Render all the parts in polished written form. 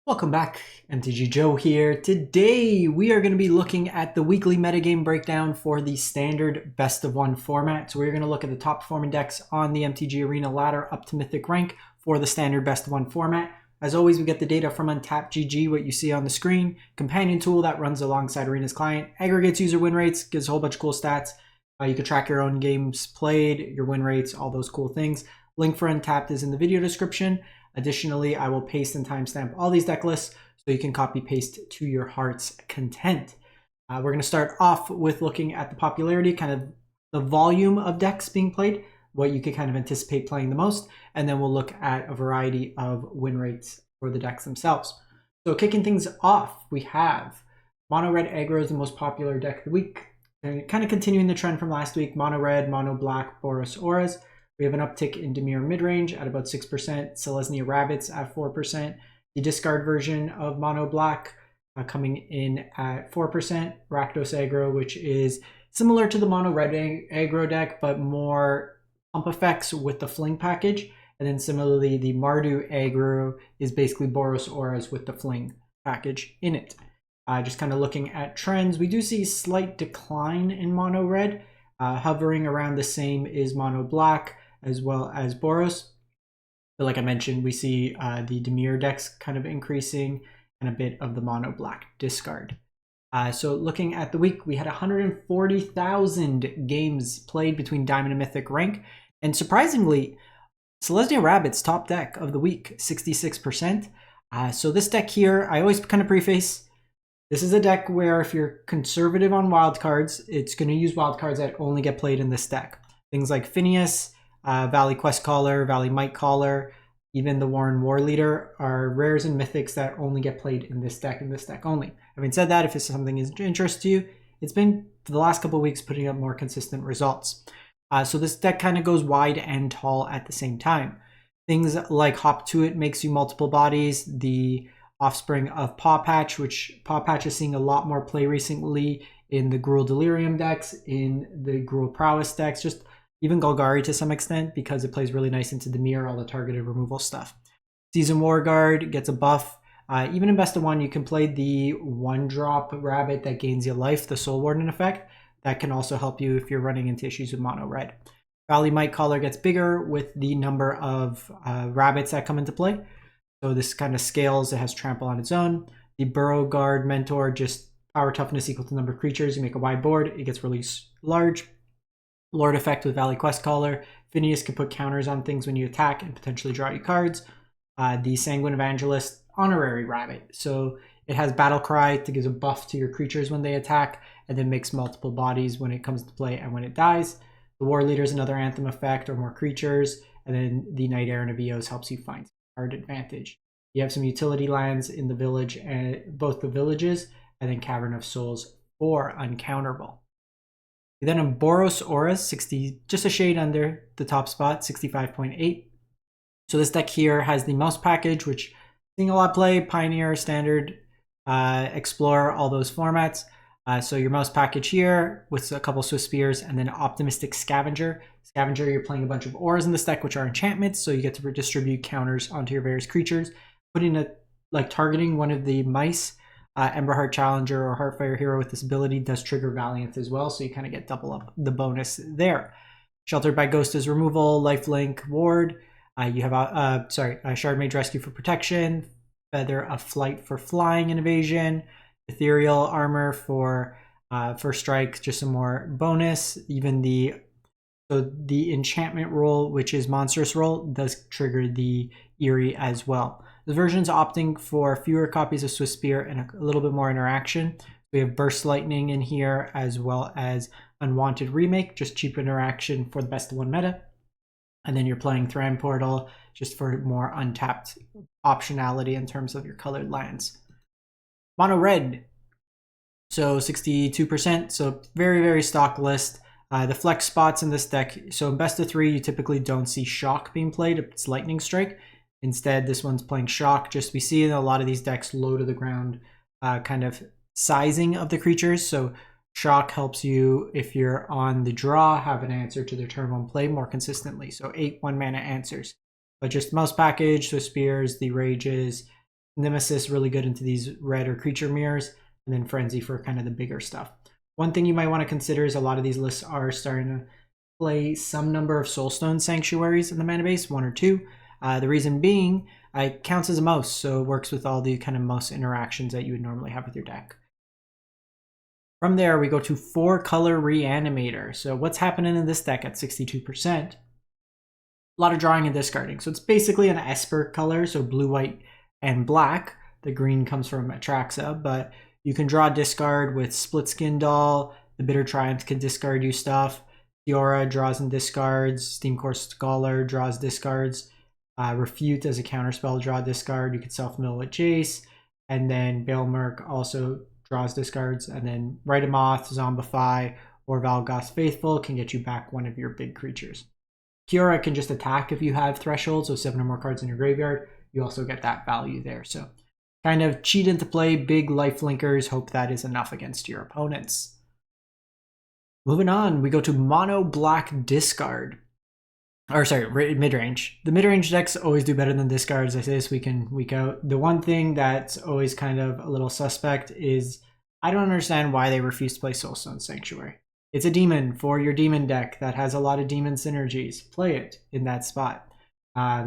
Welcome back, MTG Joe here. Today we are going to be looking at the weekly metagame breakdown for the standard best of one format. So we're going to look at the top performing decks on the MTG Arena ladder up to Mythic Rank for the standard best of one format. As always, we get the data from UntapGG, what you see on the screen, companion tool that runs alongside Arena's client, aggregates user win rates, gives a whole bunch of cool stats. You can track your own games played, your win rates, all those cool things. Link for Untapped is in the video description. Additionally, I will paste and timestamp all these deck lists so you can copy paste to your heart's content. We're going to start off with looking at the popularity, kind of the volume of decks being played, what you could kind of anticipate playing the most, and then we'll look at a variety of win rates for the decks themselves. So kicking things off, we have Mono Red Aggro is the most popular deck of the week. And kind of continuing the trend from last week, Mono Red, Mono Black, Boros Auras. We have an uptick in Dimir midrange at about 6%, Selesnya Rabbits at 4%, the discard version of Mono Black coming in at 4%, Rakdos Aggro, which is similar to the Mono Red Aggro deck, but more pump effects with the Fling package. And then similarly, the Mardu Aggro is basically Boros Auras with the Fling package in it. Just kind of looking at trends, we do see slight decline in Mono Red. Hovering around the same is Mono Black, as well as Boros. But like I mentioned, we see the Dimir decks kind of increasing and a bit of the Mono Black discard. So looking at the week, we had 140,000 games played between Diamond and Mythic Rank. And surprisingly, Selesnya Rabbits top deck of the week, 66%. So this deck here, I always kind of preface, this is a deck where if you're conservative on wildcards, it's going to use wildcards that only get played in this deck. Things like Phineas, Valley Quest Caller, Valley Might Caller, even the Warren War Leader are rares and mythics that only get played in this deck only. Having said that, if it's something of interest to you, it's been for the last couple of weeks putting up more consistent results. So this deck kind of goes wide and tall at the same time. Things like Hop to It makes you multiple bodies, the offspring of Paw Patch, which Paw Patch is seeing a lot more play recently in the Gruul Delirium decks, in the Gruul Prowess decks, just even Golgari to some extent, because it plays really nice into Dimir, all the targeted removal stuff. Season War Guard gets a buff. Even in Best of One, you can play the 1-drop rabbit that gains you life, the Soul Warden effect. That can also help you if you're running into issues with Mono Red. Valley Might Caller gets bigger with the number of rabbits that come into play. So this kind of scales, it has trample on its own. The Burrow Guard Mentor, just power toughness equal to number of creatures. You make a wide board, it gets really large. Lord effect with Valley Quest Caller. Phineas can put counters on things when you attack and potentially draw you cards. The Sanguine Evangelist, Honorary Rabbit. So it has Battle Cry to give a buff to your creatures when they attack, and then makes multiple bodies when it comes to play and when it dies. The War Leader is another Anthem effect or more creatures, and then the Night Errant of Eos helps you find card advantage. You have some utility lands in the village, and both the villages, and then Cavern of Souls for uncounterable. Then in Boros Auras, 60, just a shade under the top spot, 65.8. So this deck here has the mouse package, which seeing a lot play, Pioneer, Standard, Explorer, all those formats. So your mouse package here with a couple Swift Spears, and then Optimistic Scavenger. Scavenger, you're playing a bunch of auras in this deck, which are enchantments, so you get to redistribute counters onto your various creatures. Putting a, like targeting one of the mice, Emberheart Challenger or Heartfire Hero with this ability does trigger Valiant as well, so you kind of get double up the bonus there. Sheltered by Ghost is removal, Lifelink Ward. You have Shardmage Rescue for protection, Feather of Flight for flying and evasion, Ethereal Armor for first strike, just some more bonus. Even the enchantment roll, which is monstrous roll, does trigger the Eerie as well. The version's opting for fewer copies of Swift Spear and a little bit more interaction. We have Burst Lightning in here, as well as Unwanted Remake, just cheap interaction for the best of one meta. And then you're playing Thran Portal just for more untapped optionality in terms of your colored lands. Mono Red, so 62%, so very, very stock list. The flex spots in this deck, so in best of 3, you typically don't see Shock being played, it's Lightning Strike. Instead, this one's playing Shock. Just we see in a lot of these decks low to the ground kind of sizing of the creatures. So Shock helps you, if you're on the draw, have an answer to their turn 1 play more consistently. So 8 1-mana answers. But just mouse package, so Spears, the Rages, Nemesis really good into these red or creature mirrors, and then Frenzy for kind of the bigger stuff. One thing you might want to consider is a lot of these lists are starting to play some number of Soulstone Sanctuaries in the mana base, 1 or 2. The reason being, it counts as a mouse, so it works with all the kind of mouse interactions that you would normally have with your deck. From there, we go to 4-color Reanimator. So what's happening in this deck at 62%? A lot of drawing and discarding. So it's basically an Esper color, so blue, white, and black. The green comes from Atraxa, but you can draw discard with Split Skin Doll. The Bitter Triumph can discard you stuff. Fiora draws and discards. Steamcore Scholar draws discards. Refute as a counterspell, draw discard. You could self-mill with Jace. And then Baelmerk also draws discards. And then Rite-of-Moth, Zombify, or Valgoth Faithful can get you back one of your big creatures. Kiora can just attack if you have Threshold, so 7 or more cards in your graveyard. You also get that value there. So kind of cheat into play, big life linkers, hope that is enough against your opponents. Moving on, we go to Mono Black Discard. Or sorry, mid-range. The mid-range decks always do better than discards. I say this week in, week out. The one thing that's always kind of a little suspect is I don't understand why they refuse to play Soulstone Sanctuary. It's a demon for your demon deck that has a lot of demon synergies. Play it in that spot.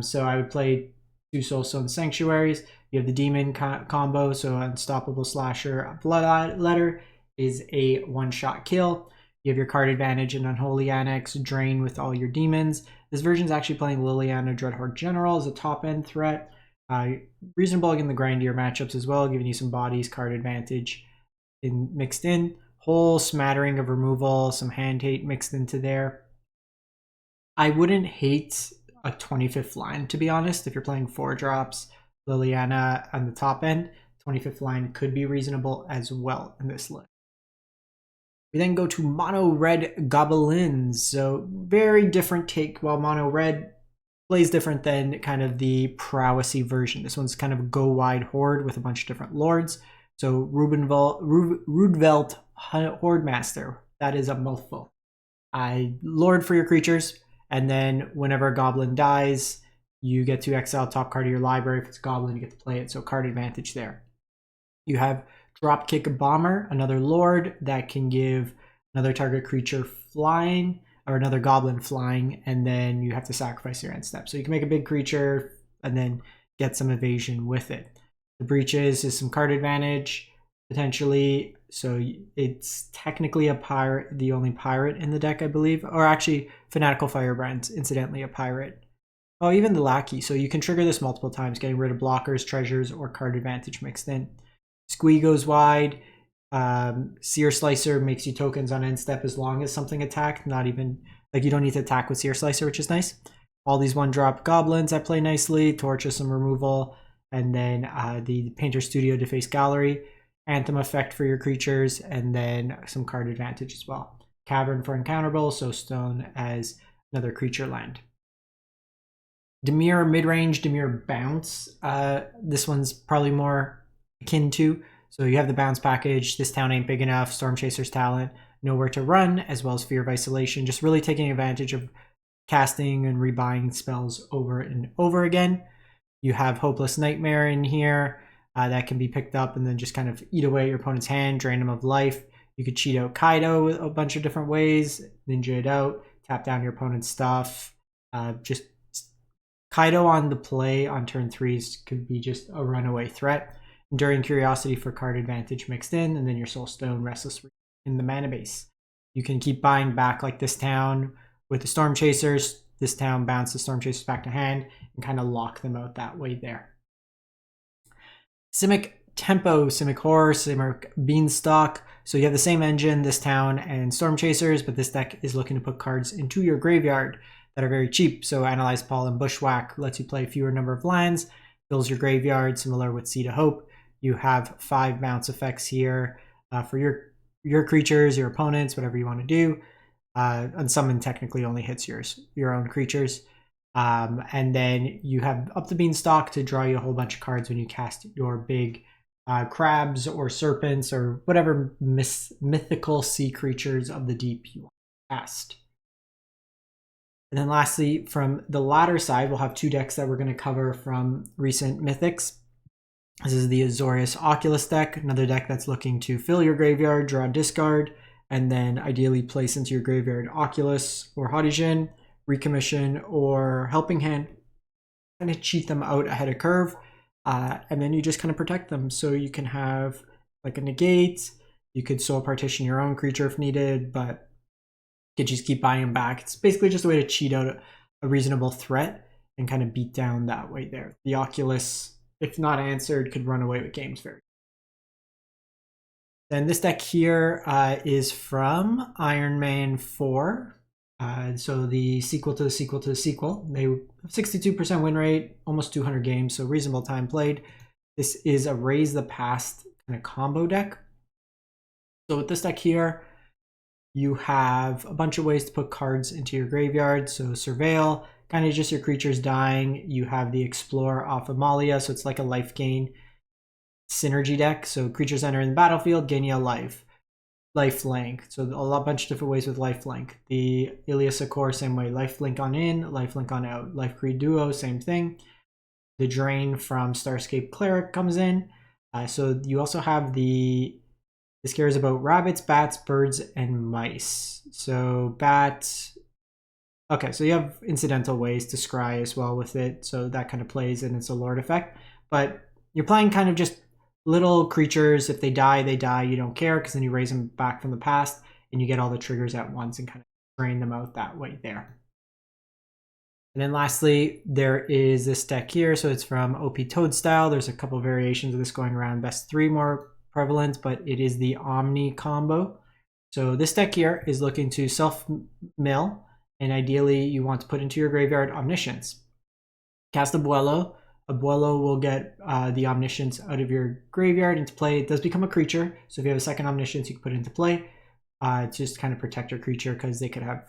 So I would play 2 Soulstone Sanctuaries. You have the demon combo, so Unstoppable Slasher Bloodletter is a one-shot kill. You have your card advantage in Unholy Annex, Drain with all your demons. This version is actually playing Liliana Dreadhorde General as a top-end threat. Reasonable against the grindier matchups as well, giving you some bodies, card advantage mixed in. Whole smattering of removal, some hand hate mixed into there. I wouldn't hate a 25th line, to be honest. If you're playing 4 drops, Liliana on the top end, 25th line could be reasonable as well in this list. We then go to Mono Red Goblins. So very different take. While Mono Red plays different than kind of the prowessy version. This one's kind of go wide horde with a bunch of different lords. So Rudvelt Horde Master. That is a mouthful. Lord for your creatures, and then whenever a goblin dies, you get to exile top card of your library. If it's a goblin, you get to play it. So card advantage there. You have Dropkick Bomber, another lord that can give another target creature flying, or another goblin flying, and then you have to sacrifice your end step. So you can make a big creature and then get some evasion with it. The Breaches is some card advantage, potentially. So it's technically a pirate, the only pirate in the deck, I believe. Or actually, Fanatical Firebrand's incidentally a pirate. Oh, even the Lackey. So you can trigger this multiple times, getting rid of blockers, treasures, or card advantage mixed in. Squee goes wide. Seer Slicer makes you tokens on end step as long as something attacked. Not even, like, you don't need to attack with Seer Slicer, which is nice. All these 1-drop goblins I play nicely. Torch is some removal. And then the Painter Studio Deface Gallery. Anthem effect for your creatures. And then some card advantage as well. Cavern for Uncounterable. So Stone as another creature land. Dimir mid-range, Dimir Bounce. This one's probably more akin to. So you have the bounce package. This town ain't big enough. Storm Chaser's Talent. Nowhere to run, as well as Fear of Isolation. Just really taking advantage of casting and rebuying spells over and over again. You have Hopeless Nightmare in here that can be picked up and then just kind of eat away your opponent's hand, drain them of life. You could cheat out Kaido a bunch of different ways, ninja it out, tap down your opponent's stuff. Just Kaido on the play on turn 3s could be just a runaway threat. Enduring Curiosity for card advantage mixed in, and then your Soulstone Restless in the mana base. You can keep buying back like this town with the Storm Chasers. This town bounces Storm Chasers back to hand and kind of lock them out that way there. Simic Tempo, Simic Horror, Simic Beanstalk. So you have the same engine, this town, and Storm Chasers, but this deck is looking to put cards into your graveyard that are very cheap. So Analyze Paul and Bushwhack lets you play fewer number of lands, fills your graveyard, similar with Seed of Hope. You have 5 bounce effects here for your creatures, your opponents, whatever you want to do. Unsummon technically only hits your own creatures. And then you have up the Beanstalk to draw you a whole bunch of cards when you cast your big crabs or serpents or whatever mythical sea creatures of the deep you want to cast. And then lastly, from the latter side, we'll have 2 decks that we're going to cover from recent Mythics. This is the Azorius Oculus deck, another deck that's looking to fill your graveyard, draw, discard, and then ideally place into your graveyard Oculus or Hadijin, recommission, or Helping Hand, kind of cheat them out ahead of curve, and then you just kind of protect them. So you can have like a negate, you could soul partition your own creature if needed, but you could just keep buying them back. It's basically just a way to cheat out a reasonable threat and kind of beat down that way there. The Oculus, if not answered, could run away with games very. Then this deck here is from Iron Man 4. So the sequel to the sequel to the sequel. They have 62% win rate, almost 200 games, so reasonable time played. This is a Raise the Past kind of combo deck. So with this deck here, you have a bunch of ways to put cards into your graveyard. So Surveil, kind of just your creatures dying. You have the Explore off of Malia, so it's like a life gain synergy deck. So creatures enter in the battlefield, gain you a life. Lifelink, so a bunch of different ways with lifelink. The Ilias Acor, same way. Lifelink on in, lifelink on out. Life Creed Duo, same thing. The Drain from Starscape Cleric comes in. So you also have this cares about rabbits, bats, birds, and mice. So bats. Okay, so you have incidental ways to scry as well with it. So that kind of plays and it's a Lord effect. But you're playing kind of just little creatures. If they die, they die. You don't care because then you raise them back from the past and you get all the triggers at once and kind of drain them out that way there. And then lastly, there is this deck here. So it's from OP Toadstyle. There's a couple variations of this going around. Best 3 more prevalent, but it is the Omni combo. So this deck here is looking to self-mill, and ideally you want to put into your graveyard Omniscience. Cast Abuelo. Abuelo will get the Omniscience out of your graveyard into play. It does become a creature, so if you have a second Omniscience, you can put it into play. Just kind of protect your creature because they could have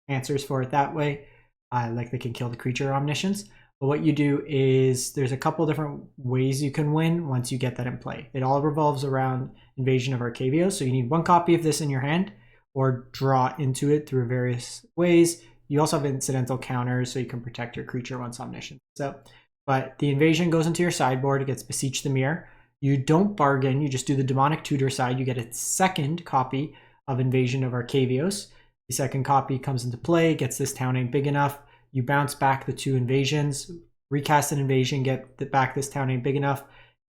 answers for it that way. Like they can kill the creature Omniscience. But what you do is there's a couple different ways you can win once you get that in play. It all revolves around Invasion of Arcavios. So you need 1 copy of this in your hand or draw into it through various ways. You also have incidental counters so you can protect your creature once Omniscience. But the invasion goes into your sideboard. It gets Beseech the Mirror. You don't bargain. You just do the Demonic Tutor side. You get a second copy of Invasion of Arcavios. The second copy comes into play, gets this town ain't big enough. You bounce back the 2 invasions, recast an invasion, get back this town ain't big enough,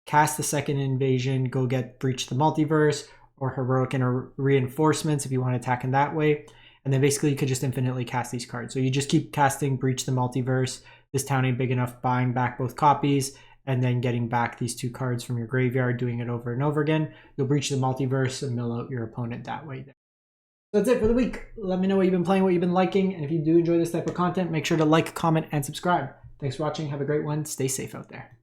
cast the second invasion, go get Breach the Multiverse or Heroic Reinforcements if you want to attack in that way. And then basically you could just infinitely cast these cards. So you just keep casting Breach the Multiverse, this town ain't big enough, buying back both copies, and then getting back these 2 cards from your graveyard, doing it over and over again. You'll Breach the Multiverse and mill out your opponent that way. That's it for the week. Let me know what you've been playing, what you've been liking, and if you do enjoy this type of content, make sure to like, comment, and subscribe. Thanks for watching. Have a great one. Stay safe out there.